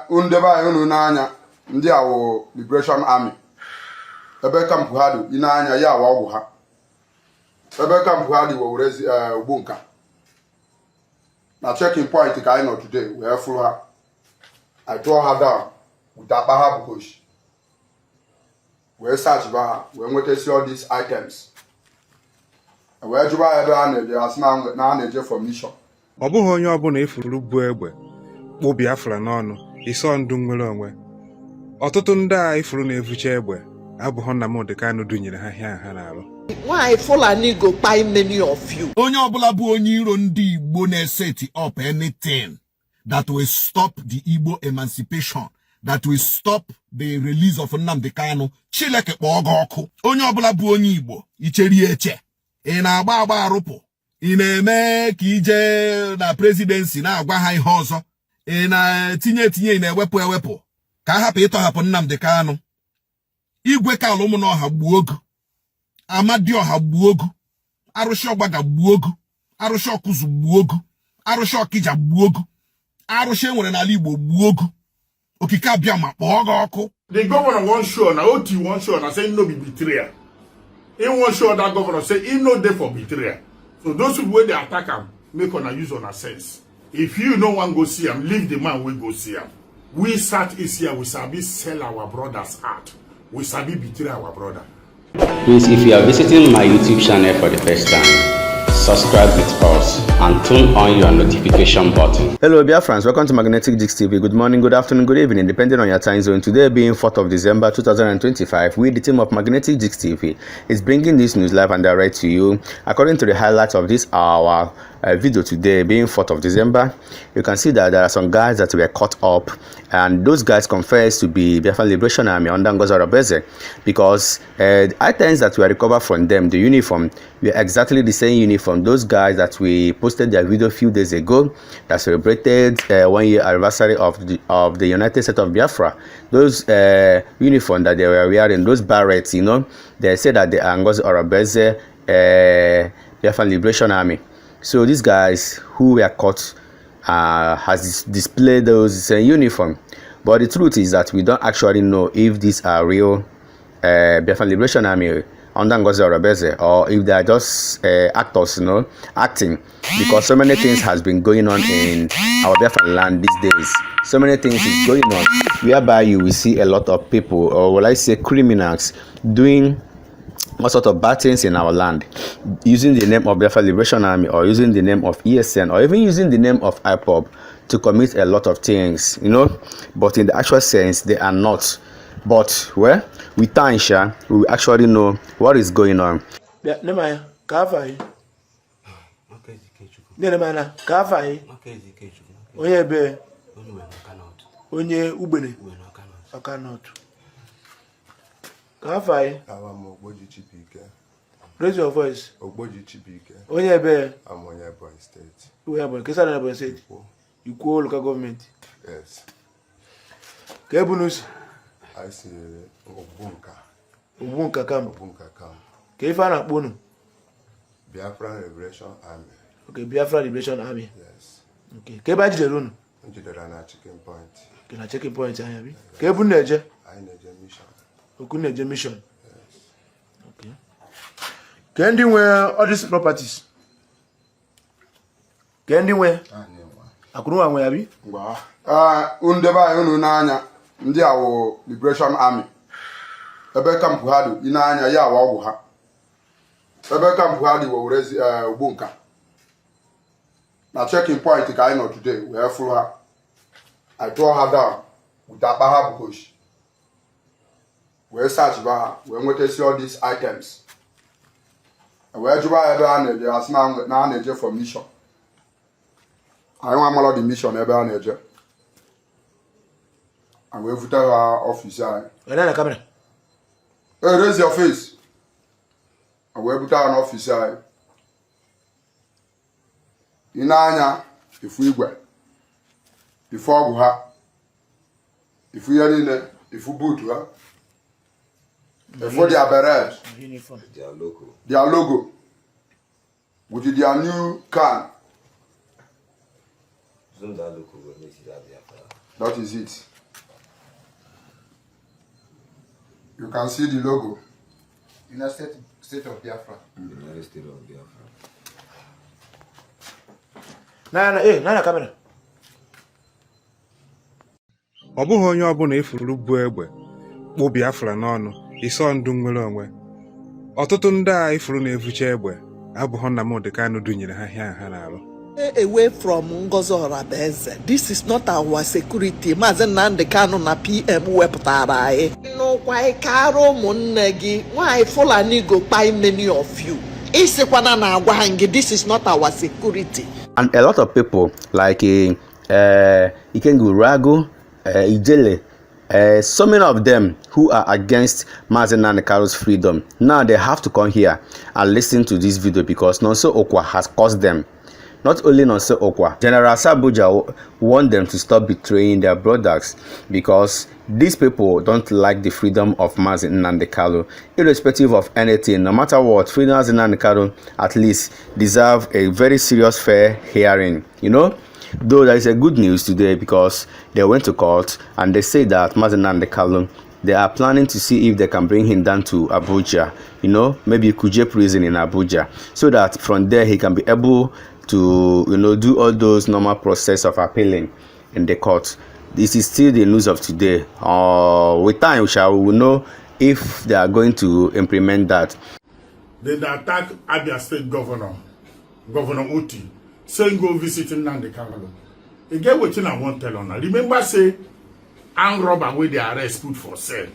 Undeba unu n'anya ndị awo Liberation Army ebe kampu ha dị n'anya ya awa ọgwụ ha ebe kampu ha dị werezi Ogbunka na checking point ka anyị nọ today wee fụrụ ha I tore her down with akpa ha bukosh wee search ba ha wee nwetasi all these items wee jụba ebe a na-eje asị na a na-eje for mission. Ọ bụghị onye ọbụla ifuru bụ egbe kpụ Biafra n'ọnụ ịsọ ndụ nwere onwe. Ọtụtụ ndị a ifuru na-evucha egbe abụghị Nnamdi Kanu dunyere ha ihe ha na-arụ. Why Fulani go kpai many of you? Onye ọbụla bụ onye iro ndị Igbo na-set up anything that will stop the Igbo emancipation, that will stop the release of Nnamdi Kanu, Chileke kpọọ gị ọkụ. Onye ọbụla bụ onye Igbo icheri eche ị na-agba agba arụpụ ị na-eme ka ije na presidency na-agwa ha ihe ọzọ ị na-etinye ị na-ewepụ ewepụ ka hapụ ịtọhapụ Nnamdi Kanu. Igwe Kalụ Ụmụnọha gbuo ogu, Amadioha gbuo ogu, Arụsị Ọgbaga gbuo ogu, Arụsị Ọkụzụ gbuo ogu, Arụsị Ọkịja gbuo ogu, Arụsị enwere n'ala Igbo gbuo ogu. Okike Abịama kpọọ gị ọkụ. The governor won't show na OT won't show na say no be betrayal. He won't show that governor say he no there for betrayal. So those people wey dey attack am make una use una sense. If you no wan go see am, leave the man wey go see am. We Southeast here, we sabi sell our brothers out. We sabi betray our brother. Please, if you are visiting my YouTube channel for the first time, subscribe with us and turn on your notification button. Hello Biafrans, welcome to Magnetic Gist TV. Good morning, good afternoon, good evening, depending on your time zone. Today being 4th of December 2025, we, the team of Magnetic Gist TV, is bringing this news live and direct to you. According to the highlights of this hour video today, being 4th of December, you can see that there are some guys that were caught up, and those guys confess to be Biafra Liberation Army under Nollywood, because the items that were recovered from them, the uniform, were exactly the same uniform. Those guys that we posted their video a few days ago that celebrated 1 year anniversary of the United States of Biafra, those uniform that they were wearing, those barrets, you know, they said that they are Nollywood Biafra Liberation Army. So these guys who were caught has displayed those uniform, but the truth is that we don't actually know if these are real Biafra Liberation Army under Nollywood, or if they are just actors, you know, acting, because so many things has been going on in our Biafra land these days. So many things is going on, whereby you will see a lot of people, or will I say criminals, doing all sort of bad things in our land, using the name of Biafra Liberation Army, or using the name of ESN, or even using the name of IPOB to commit a lot of things, you know, but in the actual sense they are not. But well, with Tansha, we will actually know what is going on. Raise your voice. Onye ebe? I'm on your state. Where about? Kesa na Ebonyi State. Ikwo local government. Yes. Kebunus. I see Ogbunka. Ogbunka kam. Ogbunka kam. Kefa na kponu? Biafra Liberation Army. Okay, Biafra Liberation Army. Yes. Okay. Keba jidere unu? Njidere na checking point. Okay, na checking point anya bi. Kebu na-eje? Anyị na-eje mission. Oku na-eje mission. Yes. Okay. Can they wear all these properties? Can they wear? Akuru anwe abi? Undeba unu n'anya ndị awo Liberation Army. Ebe kampu ha dị n'anya ya awa ọgwụ ha. Ebe kampu ha dị werezi Ogbunka. Na checking point ka anyị nọ today wee fụrụ ha. I tore her down with akpa ha bukosh. Wee search ba ha wee nwetasi all these items. Wee jụba ebe a na-eje asị na a na-eje for mission. Anyị nwa amalọ the mission ebe a na-eje. And we put our office. Na camera. Hey, raise your face. And we put our office. Inanya, if we go, before we have, if we are in it, if we boot, before they are beret, Uniform. their logo, with their new can. Zoom that look will make it that Biafra. That is it. You can see the logo. United State of Biafra. United State of Biafra. Nana camera. ọ bụghị onye ọbụla ifuru bụ egbe kpụ Biafra n'ọnụ ịsọ ndụ nwere onwe. Ọtụtụ ndị a ifuru na-evucha egbe abụghị Nnamdi Kanu dunyere ha ihe ha na-arụ. Stay away from Ngozi Orabeze. This is not our security. Maazị Nnamdi Kanu na PM wepụtara anyị. N'ụkwa ịkara ụmụnne gị nwaanyị Fulani go kpai many of you. Isikwana na agwa ha ngị, this is not our security. And a lot of people like Ikenga, Ijele, so many of them who are against Maazị Nnamdi Kanu's freedom, now they have to come here and listen to this video because Nonso Nkwa has caused them. Not only Nonso Nkwa, General Asabuja want them to stop betraying their brothers because these people don't like the freedom of Maazị Nnamdi Kanu. Irrespective of anything, no matter what, freedom of Nnamdi Kanu at least deserve a very serious fair hearing, you know. Though there is a good news today because they went to court and they say that Maazị Nnamdi Kanu, they are planning to see if they can bring him down to Abuja, you know, maybe Kuje prison in Abuja, so that from there he can be able to, you know, do all those normal process of appealing in the court. This is still the news of today. With time we will know if they are going to implement that. They attack Abia State Governor Oti, saying go visit Nnamdi Kanu. Again, what I want to tell you now. Remember, say, armed robber where they arrest put for sale,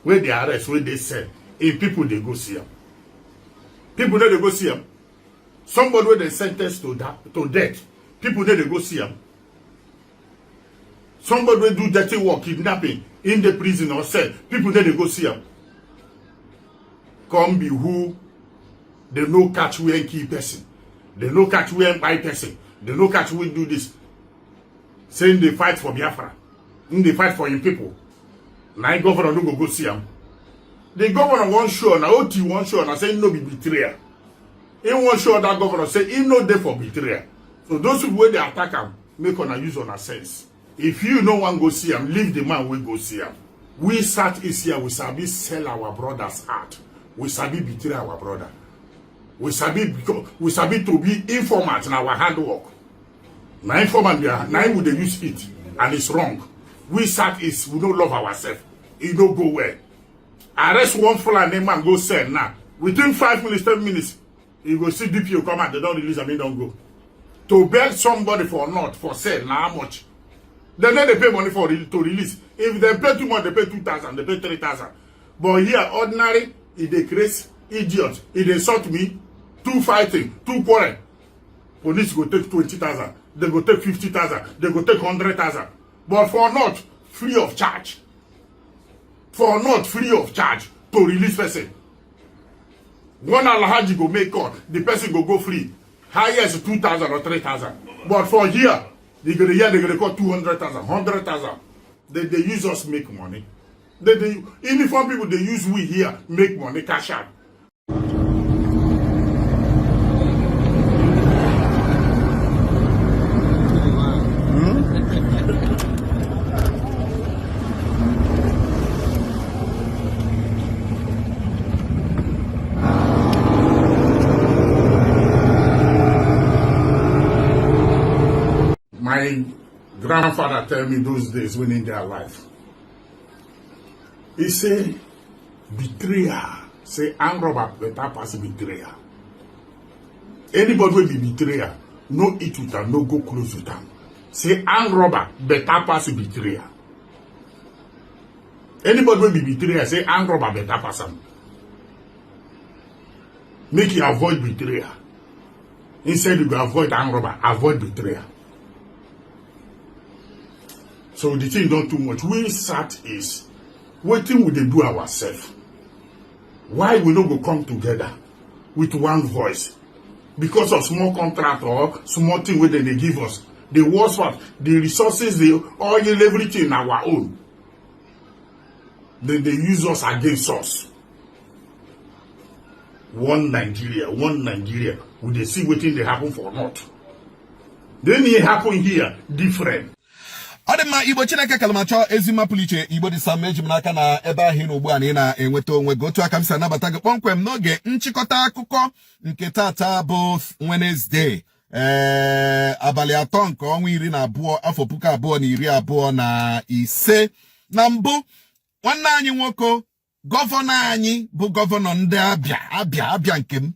where they arrest, where they sell. If people they go see them, people they go see them. Somebody where they sentenced to death, people they go see them. Somebody will do dirty work, kidnapping in the prison or cell, people they go see them. Come be who they no catch we and key person. They no catch we and buy person. They no catch we do this. Saying they fight for Biafra. They fight for your people. Now governor don't go see them. The governor won't show now OT won't show now saying no be betrayal. He won't show that governor say he no there for betrayal. So those who where they attack him, make on a use on a sense. If you no one go see him, leave the man we go see him. We sat is here, we sabi sell our brother's heart. We sabi betray our brother. We sabi to be informant in our handwork. Now informant now would they use it and it's wrong. We sat is we don't love ourselves. It don't go well. Arrest one Fulani man go sell now. Within 5 minutes, 10 minutes, you go see DPO come and they don't release and they don't go. To beg somebody for not for sale now how much? Then they pay money for to release. If they pay too much, they pay 2,000, they pay 3,000. But here, ordinary, if they crazy idiot, if they insult me, 2 fighting, 2 quarrel, police go take 20,000, they go take 50,000, they go take 100,000. But for not free of charge. For not free of charge to release person. One Alhaji go make court, the person go free. Highest 2,000 or 3,000. But for here, they're gonna call 200,000, 100,000. They use us make money. Uniform people they use we here make money, cash out. My grandfather tell me those days when in their life. He say, betrayal. Say, armed robber better pass betrayal. Anybody will be betrayal, no eat with them, no go close with them. Say, armed robber better pass betrayal. Anybody will be betrayal, say, armed robber better pass them. Make you avoid betrayal. Instead, you go avoid armed robber, avoid betrayal. So the thing don't too much. We sat is waiting would they do ourselves. Why we don't go come together with one voice? Because of small contract or small thing where they give us. The worst part, the resources, the oil, everything our own. Then they use us against us. One Nigeria. Would they see what thing they happen for not? Then it happened here, different. Adema Igbo Chineke kalamacho ezima puliche Igbo di sameji mnaka na ebe ahi n'ugbu a na enweta onwe go otu aka m si anabata gị kpọmkwem n'oge nchịkọta akụkọ nke tata bụ Wednesday abalị 3 nke ọnwa 12 afọ 2025 na mbụ nwanne anyị nwoke gọvanọ anyị bụ gọvanọ ndị Abia nke m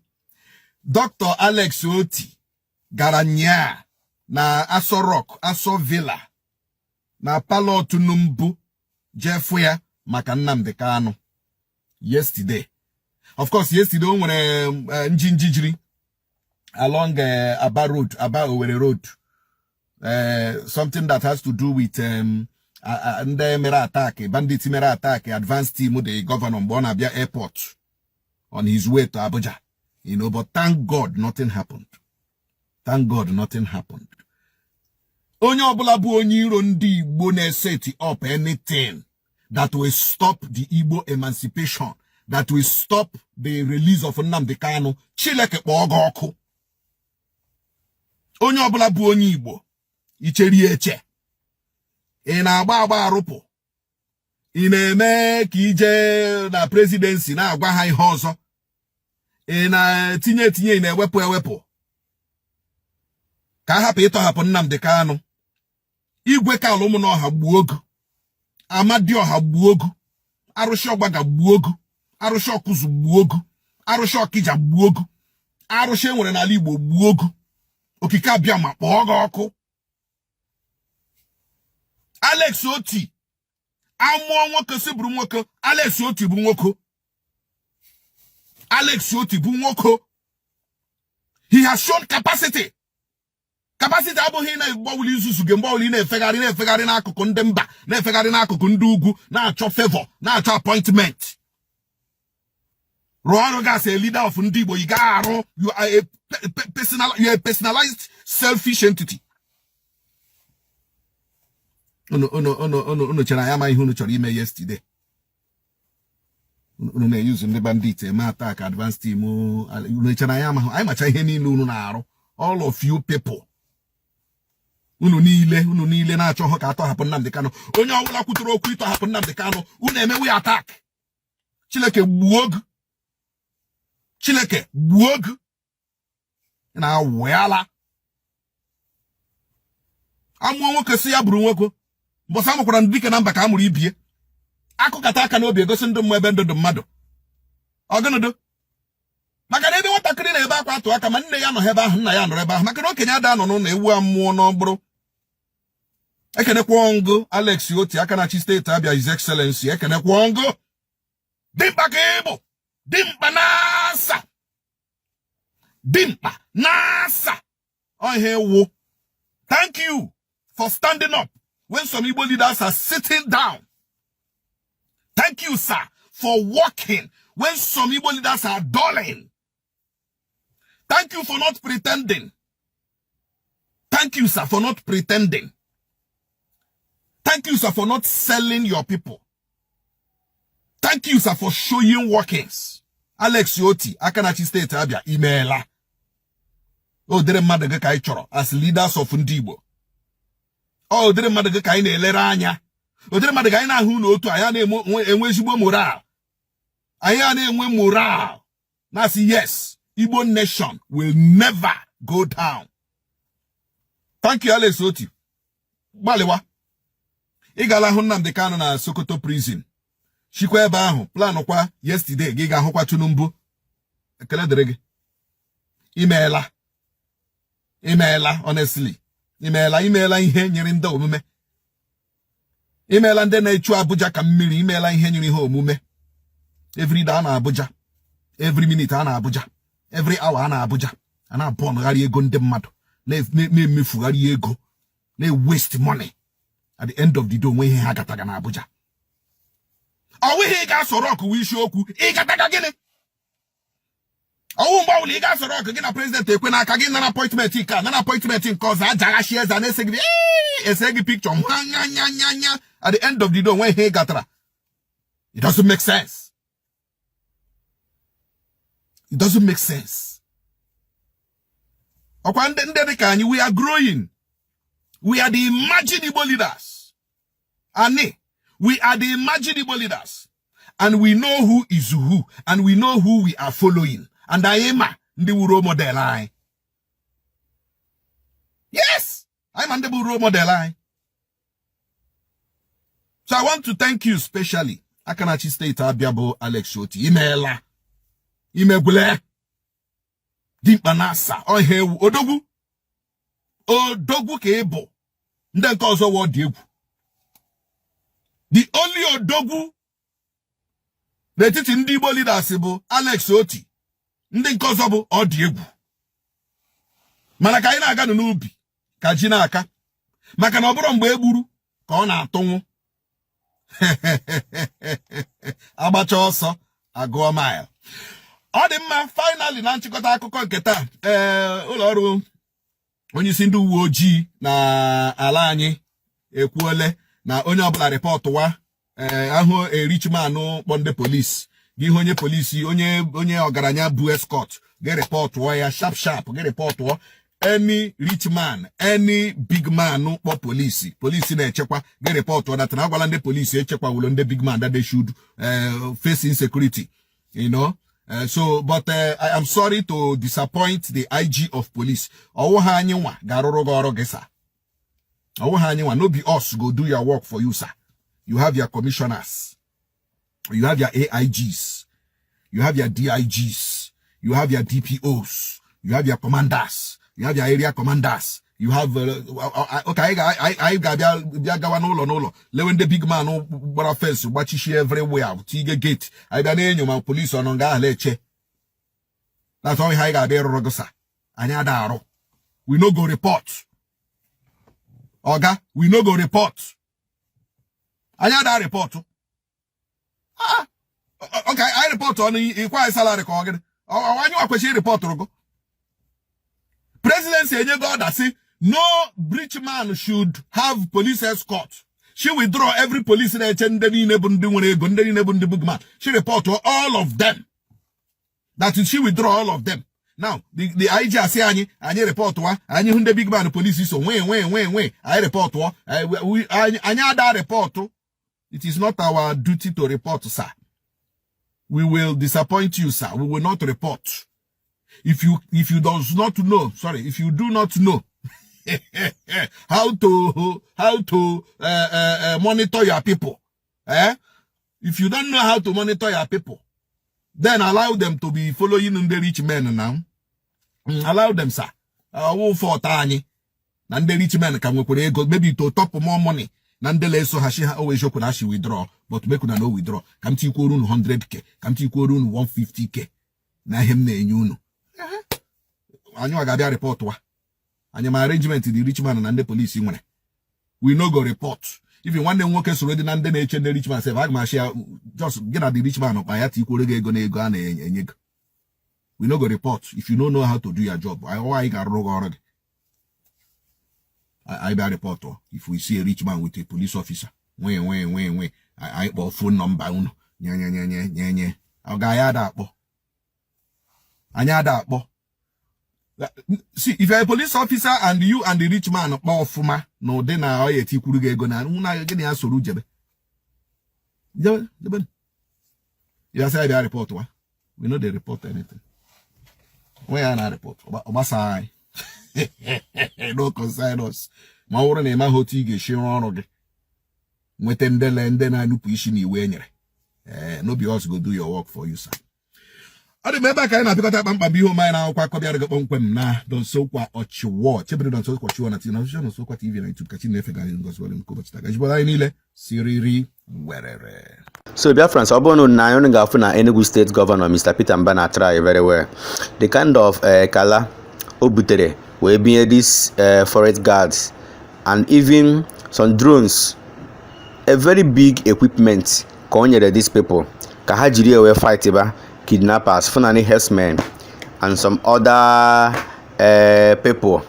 Dr. Alex Oti gara nyaa na Aso Rock, Aso Villa na Palo Tunumbu jefu ya maka Nnamdi Kanu yesterday. Of course, yesterday o nwere njinjijiri along Aba Road, Aba Owerri Road. Something that has to do with ndị mere attack, bandits mere attack, advanced team the governor mgbe ọ na-abịa airport on his way to Abuja. You know, but thank God nothing happened. Thank God nothing happened. Onye ọbụla bụ onye iro ndị Igbo na-set up anything that will stop the Igbo emancipation, that will stop the release of Nnamdi Kanu, Chileke kpọọ gị ọkụ. Onye ọbụla bụ onye Igbo, icheri eche. Ị na-agba arụpụ. Ị na-eme ka ije na presidency na-agwa ha ihe ọzọ. Ị na-tinye ị na-ewepụ. Ka hapụ ịtọhapụ Nnamdi Kanu. Igwe ka alụmụ na ọha gbuo ogu. Amadi ọha gbuo ogu. Arụsị ọgbaga gbuo ogu. Arụsị ọkụzụ gbuo ogu. Arụsị ọkịja gbuo ogu. Arụsị enwere n'ala Igbo gbuo ogu. Okike abịa ma kpọọ gị ọkụ. Alex Oti. Amụọ nwoke si bụrụ nwoke. Alex Oti bụ nwoke. Alex Oti bụ nwoke. He has shown capacity. Capacity abụghị na-egbawuli izuzu gị mgbawuli na-efegharị n'akụkụ ndị mba, na-efegharị n'akụkụ ndị ugwu, na-achọ favor, na-achọ appointment. Rụọ ọrụ gị as a leader of ndị Igbo, you ga-arụ, you are a personalized selfish entity. Unu chere ya ma ihe unu chọrọ ime yesterday. Unu na-eyuzu ndị bandit eme attack advanced team. Unu chere ya ma anyị macha ihe niile unu na-arụ. All of you people. Unu niile na-achọ ha ka atọhapụ Nnamdi Kanu. Onye ọbụla kwuturu okwu ịtọhapụ Nnamdi Kanu, unu emewe attack. Chineke gbuo gị. Chineke gbuo gị. Na weala. Amụọ nwoke si ya bụrụ nwoke. Mbọsa amụkwara ndike na mba ka amụrụ ibie. Akụkata aka n'obi egosi ndị mmụọ ebe ndụ mmadụ. Ọgụnụdụ. Maka na ebe nwatakịrị na-ebe akwa atụ aka ma nne ya nọ ebe ahụ, nna ya nọrọ ebe ahụ, maka na okenye ada nọ n'ụlọ ewu amụọ n'ọgbụrụ. Ekenekwa ngụ Alex Oti aka na chi steeti Abia His Excellency. Ekenekwa ngụ dimkpa ka ịbụ, dimkpa n'asa, dimkpa n'asa. Ihe ewu. Thank you for standing up when some Igbo leaders are sitting down. Thank you, sir, for walking when some Igbo leaders are dulling. Thank you for not pretending. Thank you, sir, for not pretending. Thank you, sir, for not selling your people. Thank you, sir, for showing workings. Alex Oti, Akanachi State Abia, emaila. Oh, dere mmadụ gị ka anyị chọrọ as leaders of ndị Igbo. Oh, dere mmadụ gị ka anyị na-elere anya. Oh, dere mmadụ gị anyị na-ahụ n'otu anyị na-enwe ezigbo moral. Anyị na-enwe moral. Na si yes, Igbo nation will never go down. Thank you, Alex Oti. Gbaliwa. Ị gala hụ Nnamdi Kanu na Sokoto prison. Shikwa ebe ahụ, plan kwa yesterday gị ga-ahụkwa Tunumbu. Ekele dịrị gị. Imeela, honestly. Imeela ihe nyere ndị omume. Imeela ndị na-echu Abuja ka mmiri, imeela ihe nyere ihe omume. Every day na Abuja. Every minute na Abuja. Every hour na Abuja. Ana abọnụgharị ego ndị mmadụ. Na-emefugharị ego. Na-waste money. At the end of the day, when he had na Abuja. Ọ we he ga-asọrọ ọkụ isi okwu, ị gataga gịnị? Ọwụ mgbe ọbụla ị ga-asọrọ ọkụ gị na president ekwe n'aka gị nara appointment ike, nara appointment nke ọzọ ajaghachi eze na-ese gị picture nya. At the end of the day, when he gatara, it doesn't make sense. It doesn't make sense. Ọkwa ndị dị ka anyị, we are growing. We are the imaginable leaders. Ane, we are the imaginable leaders. And we know who is who. And we know who we are following. And I am the role model. Yes, I'm the role model. So I want to thank you specially. Akanachi State Abiabo Alex Shoti. Imela. Imebule. Dimpanasa. Ohe Odogu. Odogu kebo. Then cause a word you. The only Odogu the teach Ndibo leadership Alex Shoti. Then cause of Odiegu. Malakaina aga nubi. Kajina aka. Makana oboro mgbe egburu ka ọ na-atụnwu. Agbacha ọsọ agụọ mile. Ọ dị mma finally na nchịkọta akụkọ nke taa. Ụlọ ọrụ onye isi ndị uwe ojii na ala anyị ekwuole na onye ọbụla repọtụwa ahụ erichmanụ kpọnde polisi gị onye polisi onye ọgaranya bụ escort ga-repọtụọ ya sharp ga-repọtụọ any rich man, any big man or police na-echekwa get report that na agwala ndị police echekwa wulo ndị big man that they should face insecurity, you know. But I am sorry to disappoint the IG of police. Owo ha anyị nwa garụrụ gị ọrụ gị sa. Owo ha anyị nwa no be us go do your work for you, sir. You have your commissioners, you have your AIGs, you have your DIGs, you have your DPOs, you have your commanders. You have your area commanders. You have okay. I got no. When the big man no but offense, what you share everywhere. Tige gate. I got any man police on nga leche. That's all I got there. Rogosa. Anyadaro. We no go report. Oga, we no go report. Anyada report. Okay, I report on Nkwa salary card. Why you question report rogo? President said that say no rich man should have police escort. She withdraw every police in the she report to all of them. That she withdraw all of them. Now the IG say any report to her, any the big man police is so when I report to her. That report to it is not our duty to report, sir. We will disappoint you, sir. We will not report. If you do not know how to monitor your people, if you don't know how to monitor your people, then allow them to be following the rich men now. Allow them, sir. For tiny, and the rich men can go maybe to top more money. Nonetheless, so she always show she withdraw, but make no withdraw. Come to you 100k, come to you 150k. Na him ne you know. I know I got a report. And my arrangement to the rich man and the police. We no go report. If you want them workers already, and then the rich man say, I share just get at the rich man of my we no go report. If you don't know how to do your job, I got rogue. I be a reporter. If we see a rich man with a police officer, when I phone number uno. I'll guy that bo. Anya bo. See, if you're a police officer and you and the rich man more fuma, no, then I tikuru go na una get the answer jebe. You say I be a reporter. We know they report anything. We are not report. Obasai. No concern us. Ma woro na ema hoti ge shi ọrụ gị. Nwete ndele na nupu ishi ni iwe nyere. No be us go do your work for you, sir. Ade meba ka na pikota pampa bi ho mai na akwa kobia de kpomkwem na Nonso kwa ochiwo. Chebere Nonso kwa chiwo na ti na Nonso kwa TV na YouTube ka chi na efe ga ngozi wale mko bachita. Gajibola niile siriri werere. So Biafran, Obono na yonu gafu na Enugu State Governor Mr. Peter Mbana try very well. The kind of kala obutere we be these forest guards and even some drones, a very big equipment konyere these people ka ha jiri we fight ba kidnappers, funani herdsmen and some other people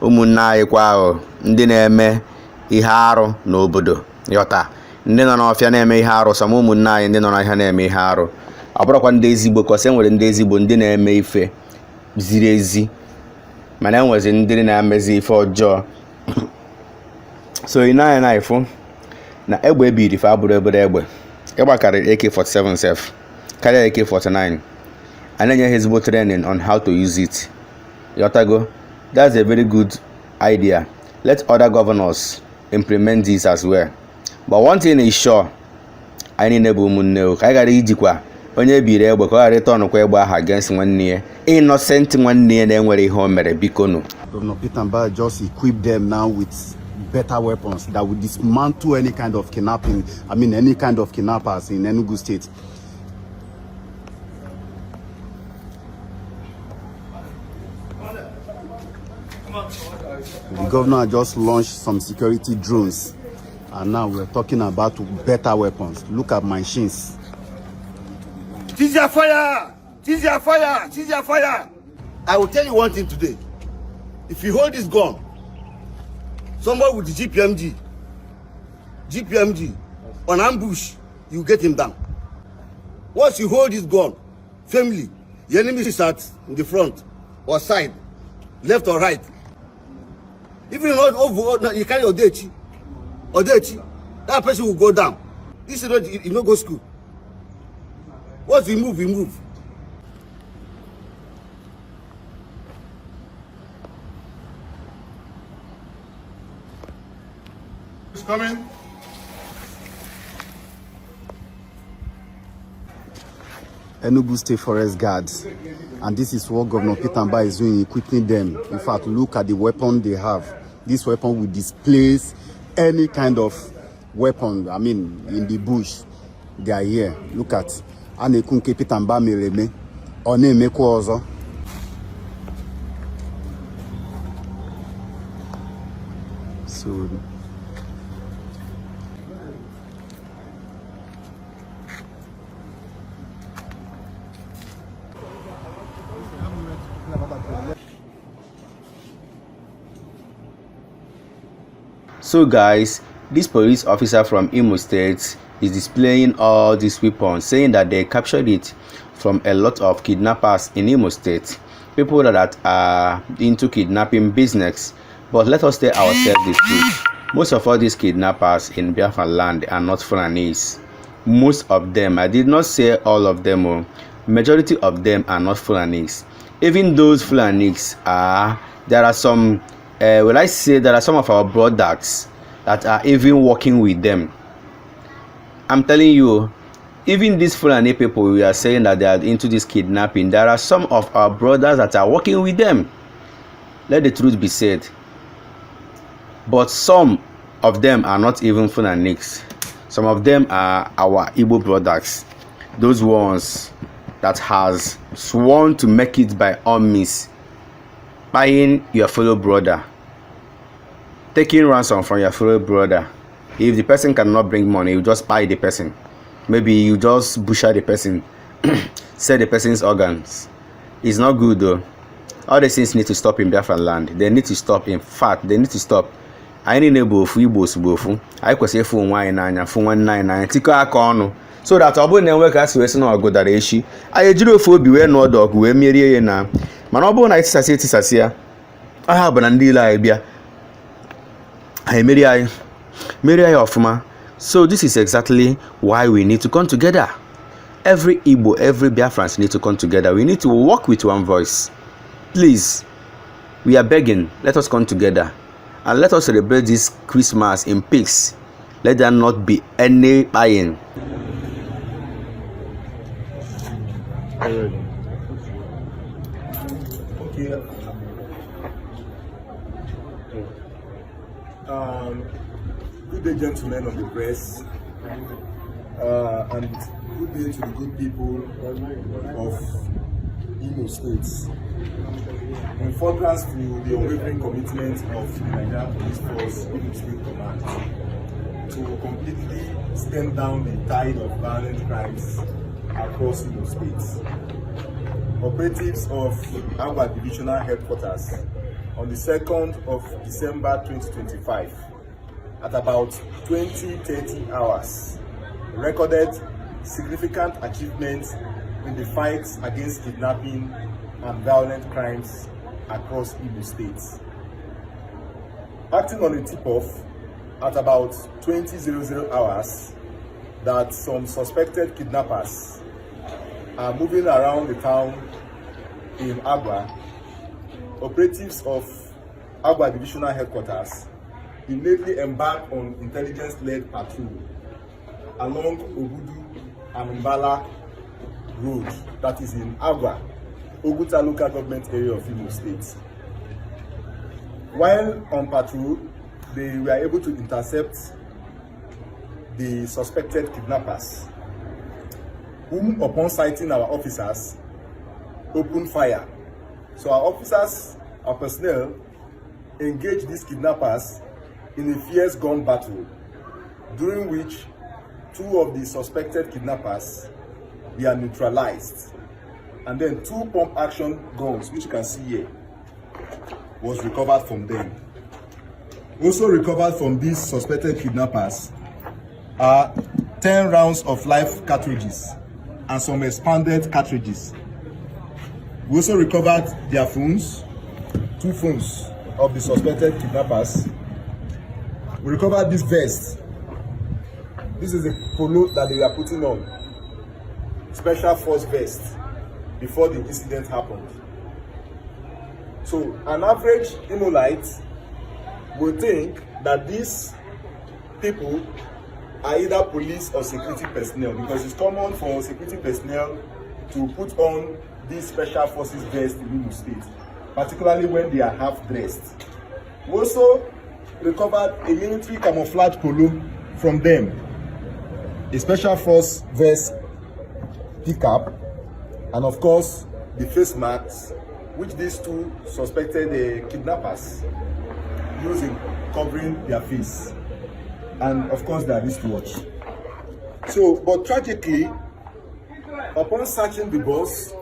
umunna ikwa ndị na-eme ihe arụ n'obodo yota ndị nọ n'ofia na-eme ihe arụ some umunna anyị ndị nọ n'ahịa na-eme ihe arụ abụrụkwa ndị ezigbo kose nwere ndị ezigbo ndị na-eme ife ziri ezi mana enwezi ndị na-emezi ife ọjọọ So in na iPhone na egbe biri fa abụrụ egbe karịrị AK-47 self karịa AK-49 and then ezigbo training on how to use it. Yotago, that's a very good idea. Let other governors implement this as well. But one thing is sure, I need nebu munne ka gara ijikwa onye biri egbe ka ọ ghara ịtọnụ kwa egbe ahụ against nwanne innocent nwanne na enwere ihe o mere bikono. Governor Peter Mba just equip them now with better weapons that will dismantle any kind of kidnapping, any kind of kidnappers in Enugu State. The governor just launched some security drones, and now we're talking about better weapons. Look at machines. Cease your fire! Cease your fire! Cease your fire! I will tell you one thing today. If you hold this gun, somebody with the GPMG on ambush, you get him down. Once you hold this gun, family, the enemy is at in the front or side, left or right. If you hold over, you carry Odechi, that person will go down. This is not, you don't go school. Once we move, we move. Who's coming? Enugu State Forest Guards, and this is what Governor Peter Mba is doing, equipping them. In fact, look at the weapon they have. This weapon will displace any kind of weapon, in the bush. They are here. Look at Anekunke Peter Mba Mereme, Oneme Kwozo. So So guys, this police officer from Imo State is displaying all these weapons, saying that they captured it from a lot of kidnappers in Imo State, people that are into kidnapping business. But let us tell ourselves the truth. Most of all these kidnappers in Biafra land are not Fulanese. Most of them, I did not say all of them, majority of them are not Fulanese. Even those Fulanese there are some will I say there are some of our brothers that are even working with them. I'm telling you, even these Fulani people we are saying that they are into this kidnapping, there are some of our brothers that are working with them. Let the truth be said. But some of them are not even Fulanese. Some of them are our Igbo brothers. Those ones that has sworn to make it by all means, buying your fellow brother, taking ransom from your fellow brother. If the person cannot bring money, you just buy the person. Maybe you just butcher the person, sell the person's organs. It's not good though. All these things need to stop in Biafran land. They need to stop. In fact, they need to stop. I need bofu Igbos bofu. I kwesịrị fu nwaanyị n'anya, fu nwanne n'anya, tikọ aka ọnụ. So that ọ bụrụ na enwe ka asị wee sị na ọgụ dara echi, anyị ejiri ofu obi wee nụọ ọdụ ọgụ wee merie ya na. Mana ọ bụrụ na etisasị ya, aha bụ na ndị ile anyị bịa. Anyị merie anyị ọfụma. So this is exactly why we need to come together. Every Igbo, every Biafrans need to come together. We need to work with one voice. Please, we are begging, let us come together. And let us celebrate this Christmas in peace. Let there not be any buying. Okay. Good day, gentlemen of the press, and good day to the good people of Imo State. In furtherance to the unwavering commitment of the Nigerian Police Force Imo State Command to completely stem down the tide of violent crimes across Imo State, operatives of our divisional headquarters on the 2nd of December 2025 at about 20-30 hours recorded significant achievements in the fight against kidnapping and violent crimes across Imo State. Acting on a tip-off at about 20:00 hours that some suspected kidnappers are moving around the town in Agwa. Operatives of Agwa Divisional Headquarters immediately embarked on intelligence-led patrol along Ogudu and Mbala Road, that is in Agwa, Oguta local government area of Imo State. While on patrol, they were able to intercept the suspected kidnappers, whom, upon sighting our officers, opened fire. So our officers, our personnel, engaged these kidnappers in a fierce gun battle, during which 2 of the suspected kidnappers were neutralized, and then 2 pump-action guns, which you can see here, was recovered from them. Also recovered from these suspected kidnappers are 10 rounds of live cartridges and some expanded cartridges. We also recovered their phones, 2 phones of the suspected kidnappers. We recovered this vest. This is a polo that they were putting on, special force vest, before the incident happened. So an average Imolite will think that these people are either police or security personnel, because it's common for security personnel to put on these special forces vest in Imo State, particularly when they are half-dressed. We also recovered a military camouflage polo from them, a special force vest pickup, and of course the face masks which these 2 suspected kidnappers use in covering their face, and of course their wristwatch. So, but tragically, upon searching the bus,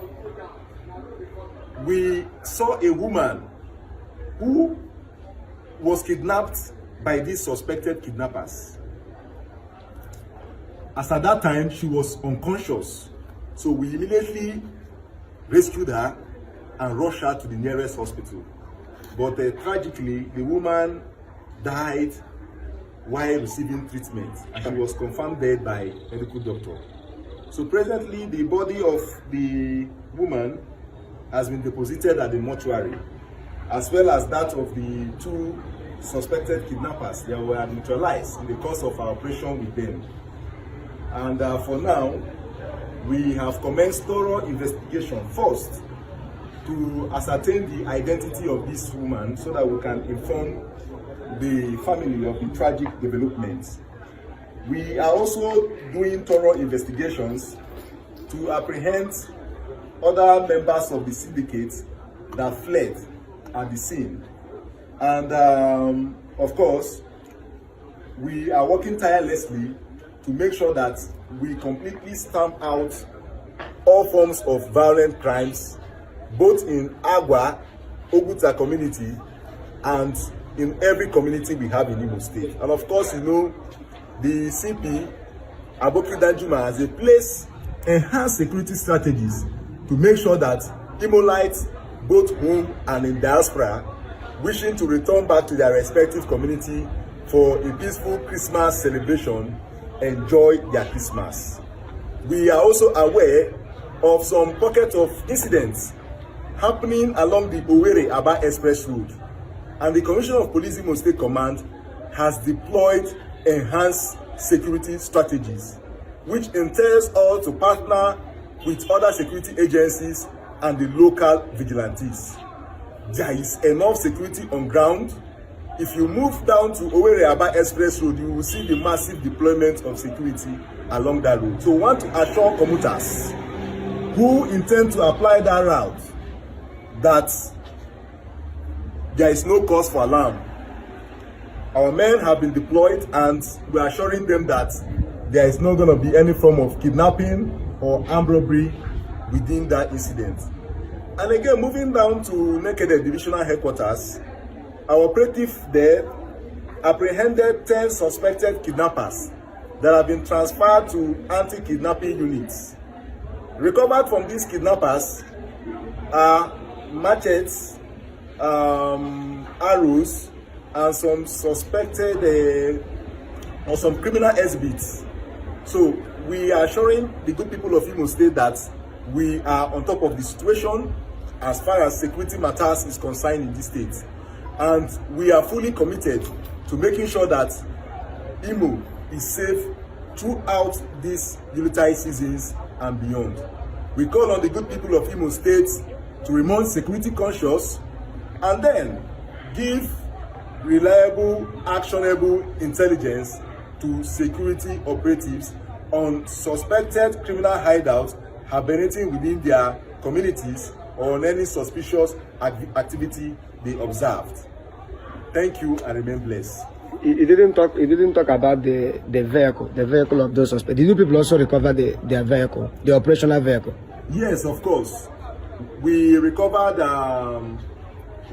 we saw a woman who was kidnapped by these suspected kidnappers. As at that time, she was unconscious, so we immediately rescued her and rushed her to the nearest hospital. But tragically, the woman died while receiving treatment, and she was confirmed dead by medical doctor. So presently, the body of the woman has been deposited at the mortuary, as well as that of the 2 suspected kidnappers. They were neutralized in the course of our operation with them. And for now, we have commenced thorough investigation first to ascertain the identity of this woman, so that we can inform the family of the tragic developments. We are also doing thorough investigations to apprehend other members of the syndicate that fled at the scene. And of course, we are working tirelessly to make sure that we completely stamp out all forms of violent crimes, both in Agwa, Oguta community, and in every community we have in Imo State. And of course, you know, the CP, Aboki Danjuma, has a place enhanced security strategies to make sure that Imolites, both home and in diaspora, wishing to return back to their respective community for a peaceful Christmas celebration, enjoy their Christmas. We are also aware of some pockets of incidents happening along the Owerri-Aba Express Road, and the Commissioner of Police Imo State Command has deployed enhanced security strategies, which entails all to partner with other security agencies and the local vigilantes. There is enough security on ground. If you move down to Owerri-Aba Express Road, you will see the massive deployment of security along that road. So we want to assure commuters who intend to apply that route that there is no cause for alarm. Our men have been deployed, and we are assuring them that there is not going to be any form of kidnapping or armed robbery within that incident. And again, moving down to Nekede Divisional Headquarters, our operative there apprehended 10 suspected kidnappers that have been transferred to anti-kidnapping units. Recovered from these kidnappers are machetes, arrows, and some suspected or some criminal exhibits. So we are assuring the good people of Imo State that we are on top of the situation as far as security matters is concerned in this state, and we are fully committed to making sure that Imo is safe throughout these military seasons and beyond. We call on the good people of Imo State to remain security conscious and then give reliable, actionable intelligence to security operatives on suspected criminal hideouts hibernating within their communities or on any suspicious activity they observed. Thank you and remain blessed. He didn't talk about the vehicle of those suspects. Did you people also recover their vehicle, the operational vehicle? Yes, of course. We recovered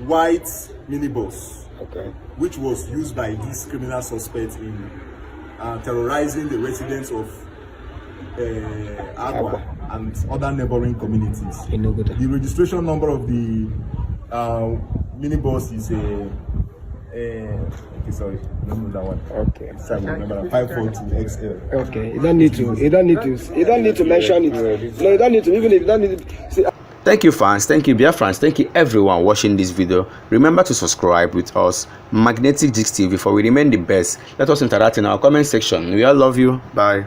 white minibus, okay, which was used by these criminal suspects in terrorizing the residents of Agua and other neighboring communities. The registration number of the minibus is okay, sorry, don't know that one. Okay, sorry, number 542XL. Okay, you don't need to mention it. No, you don't need to, even if you don't need to. See, thank you, fans. Thank you, Biafrans. Thank you, everyone watching this video. Remember to subscribe with us, Magnetic Gist TV, for we remain the best. Let us interact in our comment section. We all love you. Bye.